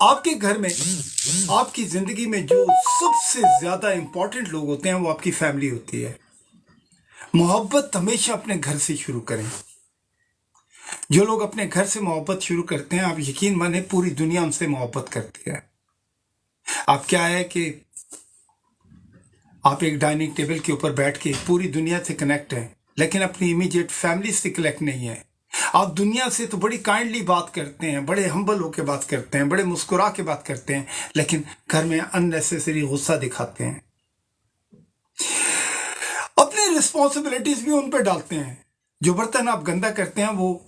آپ کے گھر میں، آپ کی زندگی میں جو سب سے زیادہ امپورٹنٹ لوگ ہوتے ہیں وہ آپ کی فیملی ہوتی ہے۔ محبت ہمیشہ اپنے گھر سے شروع کریں۔ جو لوگ اپنے گھر سے محبت شروع کرتے ہیں، آپ یقین مانیں پوری دنیا ان سے محبت کرتی ہے۔ آپ کیا ہے کہ آپ ایک ڈائننگ ٹیبل کے اوپر بیٹھ کے پوری دنیا سے کنیکٹ ہیں، لیکن اپنی امیجیٹ فیملی سے کنیکٹ نہیں ہے۔ آپ دنیا سے تو بڑی کائنڈلی بات کرتے ہیں، بڑے ہمبل ہو کے بات کرتے ہیں، بڑے مسکرا کے بات کرتے ہیں، لیکن گھر میں اننیسیسری غصہ دکھاتے ہیں۔ اپنی رسپانسبلٹیز بھی ان پہ ڈالتے ہیں۔ جو برتن آپ گندا کرتے ہیں وہ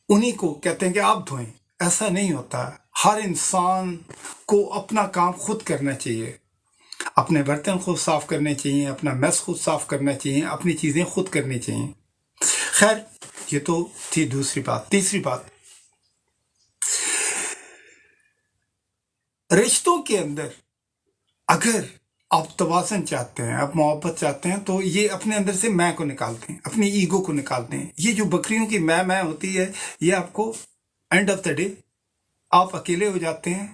انہی کو کہتے ہیں کہ آپ دھوئیں۔ ایسا نہیں ہوتا۔ ہر انسان کو اپنا کام خود کرنا چاہیے۔ اپنے برتن خود صاف کرنے چاہیے، اپنا میس خود صاف کرنا چاہیے، اپنی چیزیں خود کرنی چاہیے۔ خیر، یہ تو تھی دوسری بات۔ تیسری بات، رشتوں کے اندر اگر آپ توازن چاہتے ہیں، آپ محبت چاہتے ہیں، تو یہ اپنے اندر سے میں کو نکال دیں، اپنی ایگو کو نکال دیں۔ یہ جو بکریوں کی میں ہوتی ہے، یہ آپ کو اینڈ آف دا ڈے آپ اکیلے ہو جاتے ہیں،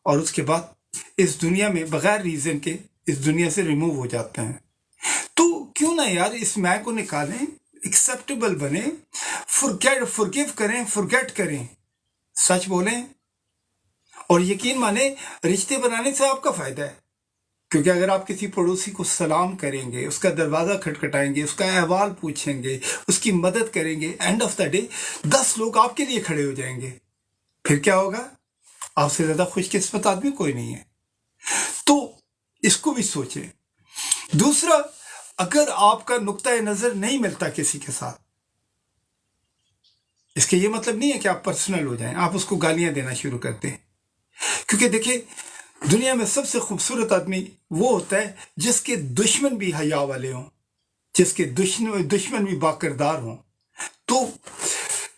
اور اس کے بعد اس دنیا میں بغیر ریزن کے اس دنیا سے ریموو ہو جاتے ہیں۔ تو کیوں نہ یار اس میں کو نکالیں، ایکسیپٹیبل بنیں، فرگیو کریں، فرگیٹ کریں، سچ بولیں، اور یقین مانیں رشتے بنانے سے آپ کا فائدہ ہے۔ کیونکہ اگر آپ کسی پڑوسی کو سلام کریں گے، اس کا دروازہ کھٹکھٹائیں گے، اس کا احوال پوچھیں گے، اس کی مدد کریں گے، اینڈ آف دا ڈے 10 لوگ آپ کے لیے کھڑے ہو جائیں گے۔ پھر کیا ہوگا؟ آپ سے زیادہ خوش قسمت آدمی کوئی نہیں ہے۔ تو اس کو بھی سوچیں۔ دوسرا، اگر آپ کا نقطۂ نظر نہیں ملتا کسی کے ساتھ، اس کا یہ مطلب نہیں ہے کہ آپ پرسنل ہو جائیں، آپ اس کو گالیاں دینا شروع کر دیں۔ کیونکہ دیکھیں، دنیا میں سب سے خوبصورت آدمی وہ ہوتا ہے جس کے دشمن بھی حیا والے ہوں، جس کے دشمن بھی باکردار ہوں۔ تو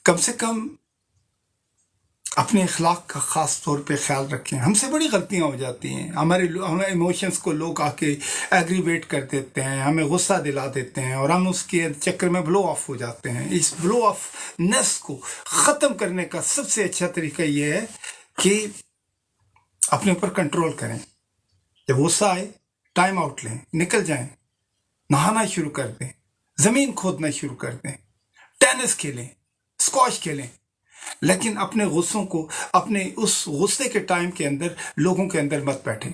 کم سے کم اپنے اخلاق کا خاص طور پہ خیال رکھیں۔ ہم سے بڑی غلطیاں ہو جاتی ہیں، ہمارے ایموشنز کو لوگ آ کے ایگریویٹ کر دیتے ہیں، ہمیں غصہ دلا دیتے ہیں، اور ہم اس کے چکر میں بلو آف ہو جاتے ہیں۔ اس بلو آف نیس کو ختم کرنے کا سب سے اچھا طریقہ یہ ہے کہ اپنے اوپر کنٹرول کریں۔ جب غصہ آئے، ٹائم آؤٹ لیں، نکل جائیں، نہانا شروع کر دیں، زمین کھودنا شروع کر دیں، ٹینس کھیلیں، اسکواش کھیلیں، لیکن اپنے غصوں کو اپنے اس غصے کے ٹائم کے اندر لوگوں کے اندر مت بیٹھیں۔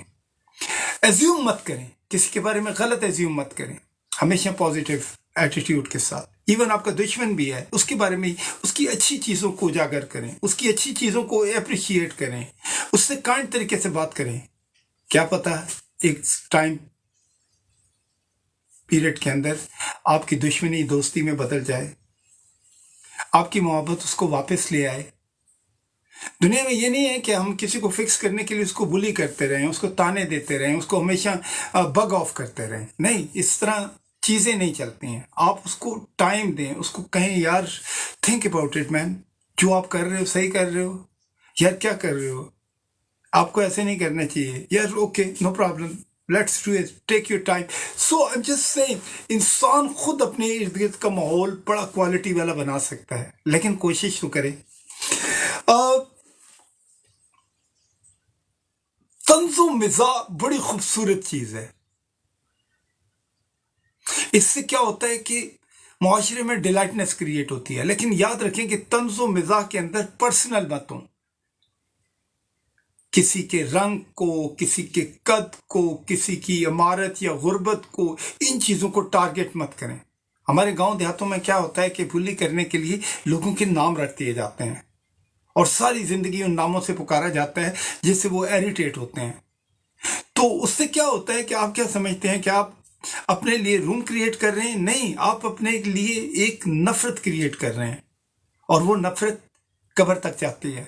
ایزیوم مت کریں، کسی کے بارے میں غلط ایزیوم مت کریں، ہمیشہ پازیٹیو ایٹیٹیوڈ کے ساتھ۔ ایون آپ کا دشمن بھی ہے، اس کے بارے میں اس کی اچھی چیزوں کو اجاگر کریں، اس کی اچھی چیزوں کو اپریشیٹ کریں، اس سے کائنڈ طریقے سے بات کریں۔ کیا پتا ایک ٹائم پیریڈ کے اندر آپ کی دشمنی دوستی میں بدل جائے، آپ کی محبت اس کو واپس لے آئے۔ دنیا میں یہ نہیں ہے کہ ہم کسی کو فکس کرنے کے لیے اس کو بلی کرتے رہیں، اس کو تانے دیتے رہیں، اس کو ہمیشہ بگ آف کرتے رہیں۔ نہیں، اس طرح چیزیں نہیں چلتی ہیں۔ آپ اس کو ٹائم دیں، اس کو کہیں یار تھنک اباؤٹ اٹ مین، جو آپ کر رہے ہو صحیح کر رہے ہو یار، کیا کر رہے ہو، آپ کو ایسے نہیں کرنا چاہیے یار، okay no problem, let's do it, take your time. So I am just saying, انسان خود اپنے ارد گرد کا ماحول بڑا کوالٹی والا بنا سکتا ہے، لیکن کوشش تو کرے۔ طنز و مزاح بڑی خوبصورت چیز ہے۔ اس سے کیا ہوتا ہے کہ معاشرے میں ڈیلائٹنس کریٹ ہوتی ہے، لیکن یاد رکھیں کہ طنز و مزاح کے اندر پرسنل مت ہوں۔ کسی کے رنگ کو، کسی کے قد کو، کسی کی عمارت یا غربت کو، ان چیزوں کو ٹارگٹ مت کریں۔ ہمارے گاؤں دیہاتوں میں کیا ہوتا ہے کہ بلی کرنے کے لیے لوگوں کے نام رکھ دیے جاتے ہیں، اور ساری زندگی ان ناموں سے پکارا جاتا ہے جس سے وہ ایریٹیٹ ہوتے ہیں۔ تو اس سے کیا ہوتا ہے کہ آپ کیا سمجھتے ہیں کہ آپ اپنے لیے روم کریٹ کر رہے ہیں؟ نہیں، آپ اپنے لیے ایک نفرت کریٹ کر رہے ہیں، اور وہ نفرت قبر تک جاتی ہے۔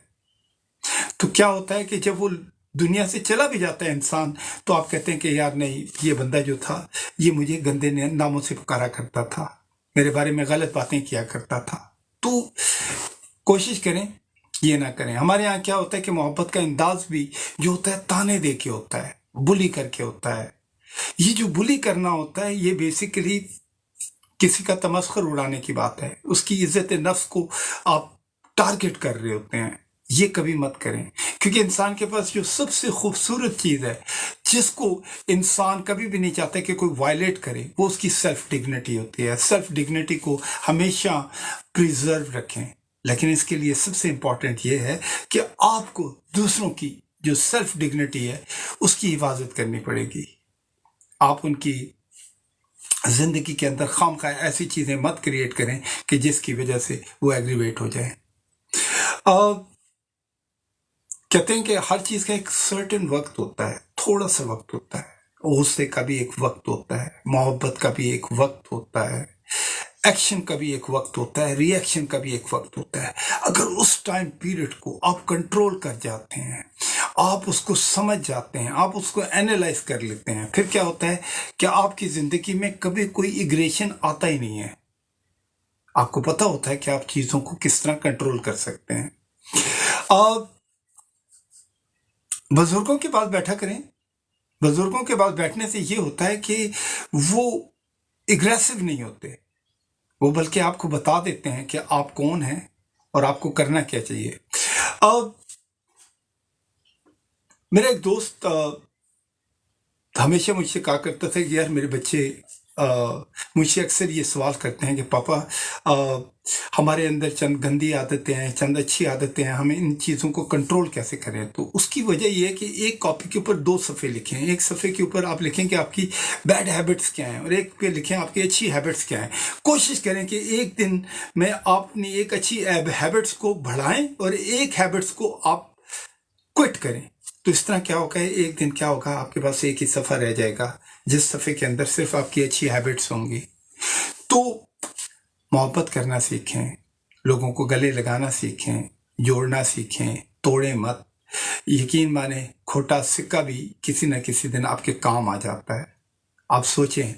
تو کیا ہوتا ہے کہ جب وہ دنیا سے چلا بھی جاتا ہے انسان، تو آپ کہتے ہیں کہ یار نہیں، یہ بندہ جو تھا یہ مجھے گندے ناموں سے پکارا کرتا تھا، میرے بارے میں غلط باتیں کیا کرتا تھا۔ تو کوشش کریں یہ نہ کریں۔ ہمارے یہاں کیا ہوتا ہے کہ محبت کا انداز بھی جو ہوتا ہے تانے دے کے ہوتا ہے، بلی کر کے ہوتا ہے۔ یہ جو بلی کرنا ہوتا ہے، یہ بیسیکلی کسی کا تمسخر اڑانے کی بات ہے، اس کی عزت نفس کو آپ ٹارگٹ کر رہے ہوتے ہیں۔ یہ کبھی مت کریں، کیونکہ انسان کے پاس جو سب سے خوبصورت چیز ہے جس کو انسان کبھی بھی نہیں چاہتا کہ کوئی وائلیٹ کرے، وہ اس کی سیلف ڈگنیٹی ہوتی ہے۔ سیلف ڈگنیٹی کو ہمیشہ پریزرو رکھیں، لیکن اس کے لیے سب سے امپورٹنٹ یہ ہے کہ آپ کو دوسروں کی جو سیلف ڈگنیٹی ہے اس کی حفاظت کرنی پڑے گی۔ آپ ان کی زندگی کے اندر خواہ ایسی چیزیں مت کریٹ کریں کہ جس کی وجہ سے وہ ایگریویٹ ہو جائیں۔ کہتے ہیں کہ ہر چیز کا ایک سرٹن وقت ہوتا ہے، تھوڑا سا وقت ہوتا ہے، غصے کا بھی ایک وقت ہوتا ہے، محبت کا بھی ایک وقت ہوتا ہے، ایکشن کا بھی ایک وقت ہوتا ہے، ری ایکشن کا بھی ایک وقت ہوتا ہے۔ اگر اس ٹائم پیریڈ کو آپ کنٹرول کر جاتے ہیں، آپ اس کو سمجھ جاتے ہیں، آپ اس کو اینالائز کر لیتے ہیں، پھر کیا ہوتا ہے کہ آپ کی زندگی میں کبھی کوئی ایگریشن آتا ہی نہیں ہے۔ آپ کو پتا ہوتا ہے کہ آپ چیزوں کو کس طرح کنٹرول کر سکتے ہیں۔ آپ بزرگوں کے پاس بیٹھا کریں۔ بزرگوں کے پاس بیٹھنے سے یہ ہوتا ہے کہ وہ اگریسو نہیں ہوتے، وہ بلکہ آپ کو بتا دیتے ہیں کہ آپ کون ہیں اور آپ کو کرنا کیا چاہیے۔ اب میرا ایک دوست ہمیشہ مجھ سے کہا کرتا تھا کہ یار میرے بچے مجھ سے اکثر یہ سوال کرتے ہیں کہ پاپا ہمارے اندر چند گندی عادتیں ہیں، چند اچھی عادتیں ہیں، ہمیں ان چیزوں کو کنٹرول کیسے کریں؟ تو اس کی وجہ یہ ہے کہ ایک کاپی کے اوپر 2 صفحے لکھیں۔ ایک صفحے کے اوپر آپ لکھیں کہ آپ کی بیڈ ہیبٹس کیا ہیں، اور ایک پہ لکھیں آپ کی اچھی ہیبٹس کیا ہیں۔ کوشش کریں کہ ایک دن میں آپ اپنی ایک اچھی ہیبٹس کو بڑھائیں اور ایک ہیبٹس کو آپ کوئٹ کریں۔ تو اس طرح کیا ہوگا، ایک دن کیا ہوگا، آپ کے پاس ایک ہی صفحہ رہ جائے گا جس صفحے کے اندر صرف آپ کی اچھی ہیبٹس ہوں گی۔ تو محبت کرنا سیکھیں، لوگوں کو گلے لگانا سیکھیں، جوڑنا سیکھیں، توڑیں مت۔ یقین مانیں کھوٹا سکہ بھی کسی نہ کسی دن آپ کے کام آ جاتا ہے۔ آپ سوچیں،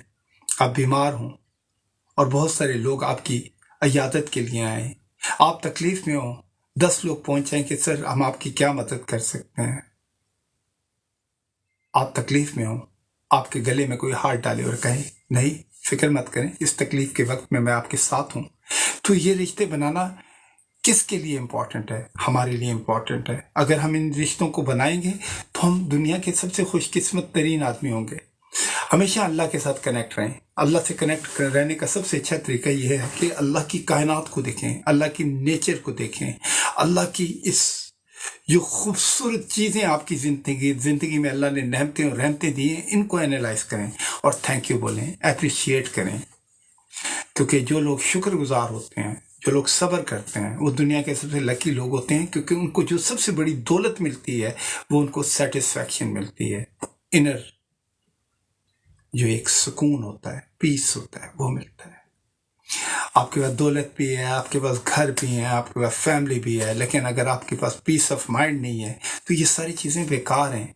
آپ بیمار ہوں اور بہت سارے لوگ آپ کی عیادت کے لیے آئیں، آپ تکلیف میں ہوں، 10 لوگ پہنچیں کہ سر ہم آپ کی کیا مدد کر سکتے ہیں۔ آپ تکلیف میں ہوں، آپ کے گلے میں کوئی ہاتھ ڈالے اور کہیں نہیں فکر مت کریں، اس تکلیف کے وقت میں آپ کے ساتھ ہوں۔ تو یہ رشتے بنانا کس کے لیے امپورٹنٹ ہے؟ ہمارے لیے امپورٹنٹ ہے۔ اگر ہم ان رشتوں کو بنائیں گے تو ہم دنیا کے سب سے خوش قسمت ترین آدمی ہوں گے۔ ہمیشہ اللہ کے ساتھ کنیکٹ رہیں۔ اللہ سے کنیکٹ رہنے کا سب سے اچھا طریقہ یہ ہے کہ اللہ کی کائنات کو دیکھیں، اللہ کی نیچر کو دیکھیں، اللہ کی اس جو خوبصورت چیزیں آپ کی زندگی میں اللہ نے نعمتیں اور رحمتیں دی ہیں، ان کو اینالائز کریں اور تھینک یو بولیں، اپریشیٹ کریں۔ کیونکہ جو لوگ شکر گزار ہوتے ہیں، جو لوگ صبر کرتے ہیں، وہ دنیا کے سب سے لکی لوگ ہوتے ہیں، کیونکہ ان کو جو سب سے بڑی دولت ملتی ہے وہ ان کو سیٹسفیکشن ملتی ہے، انر جو ایک سکون ہوتا ہے، پیس ہوتا ہے، وہ ملتا ہے۔ آپ کے پاس دولت بھی ہے، آپ کے پاس گھر بھی ہیں، آپ کے پاس فیملی بھی ہے، لیکن اگر آپ کے پاس پیس آف مائنڈ نہیں ہے تو یہ ساری چیزیں بیکار ہیں،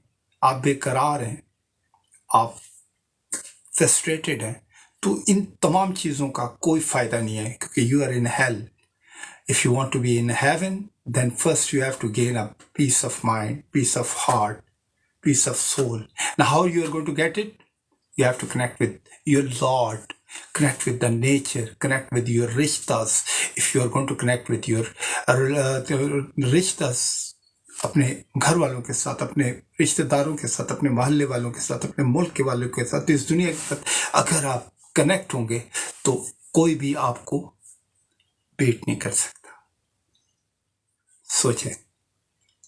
آپ بے قرار ہیں، آپ فرسٹریٹڈ ہیں، تو ان تمام چیزوں کا کوئی فائدہ نہیں ہے، کیونکہ you are in hell. If you want to be in heaven, then first you have to gain a peace of mind, peace of heart, peace of soul. Now how you are going to get it? You have to connect with your Lord, connect with the nature, connect with your rishtas. If you are going to connect with your rishtas, اپنے گھر والوں کے ساتھ، اپنے رشتہ داروں کے ساتھ، اپنے محلے والوں کے ساتھ، اپنے ملک کے والوں کے ساتھ، اس دنیا کے ساتھ اگر آپ کنیکٹ ہوں گے تو کوئی بھی آپ کو بیٹ نہیں کر سکتا۔ سوچیں،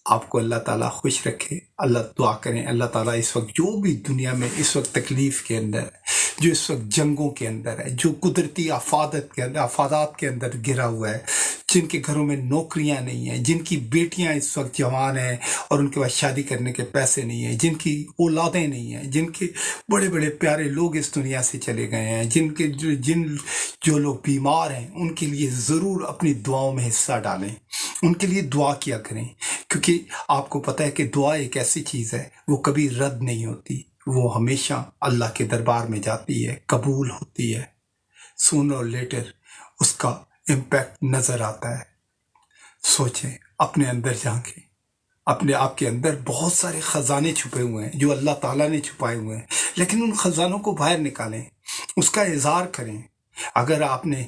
آپ کو اللہ تعالیٰ خوش رکھے۔ اللہ دعا کریں اللہ تعالیٰ اس وقت جو بھی دنیا میں اس وقت تکلیف کے اندر ہے، جو اس وقت جنگوں کے اندر ہے، جو قدرتی آفات کے اندر گرا ہوا ہے، جن کے گھروں میں نوکریاں نہیں ہیں، جن کی بیٹیاں اس وقت جوان ہیں اور ان کے پاس شادی کرنے کے پیسے نہیں ہیں، جن کی اولادیں نہیں ہیں، جن کے بڑے بڑے پیارے لوگ اس دنیا سے چلے گئے ہیں، جو لوگ بیمار ہیں، ان کے لیے ضرور اپنی دعاؤں میں حصہ ڈالیں، ان کے لیے دعا کیا کریں، کیونکہ آپ کو پتہ ہے کہ دعا ایک ایسی چیز ہے وہ کبھی رد نہیں ہوتی، وہ ہمیشہ اللہ کے دربار میں جاتی ہے، قبول ہوتی ہے، سونر اور لیٹر اس کا امپیکٹ نظر آتا ہے۔ سوچیں، اپنے اندر جھانکیں، اپنے آپ کے اندر بہت سارے خزانے چھپے ہوئے ہیں جو اللہ تعالیٰ نے چھپائے ہوئے ہیں، لیکن ان خزانوں کو باہر نکالیں، اس کا اظہار کریں۔ اگر آپ نے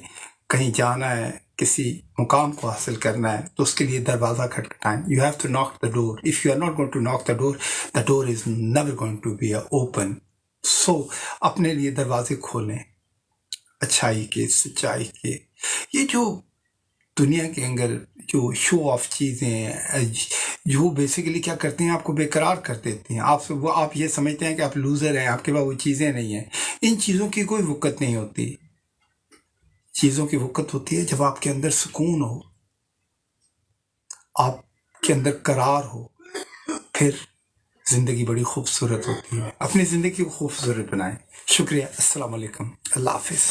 کہیں جانا ہے، کسی مقام کو حاصل کرنا ہے تو اس کے لیے دروازہ کھٹکھٹائیں. You have to knock the door. If you are not going to knock the door is never going to be open. So اپنے لیے دروازے کھولیں اچھائی کے، سچائی کے. یہ جو دنیا کے اندر جو شو آف چیزیں جو بیسیکلی کیا کرتے ہیں، آپ کو بے قرار کر دیتے ہیں. آپ یہ سمجھتے ہیں کہ آپ لوزر ہیں، آپ کے پاس وہ چیزیں نہیں ہیں. ان چیزوں کی کوئی وقت نہیں ہوتی. چیزوں کی وقت ہوتی ہے جب آپ کے اندر سکون ہو، آپ کے اندر قرار ہو، پھر زندگی بڑی خوبصورت ہوتی ہے. اپنی زندگی کو خوبصورت بنائیں. شکریہ. السلام علیکم. اللہ حافظ.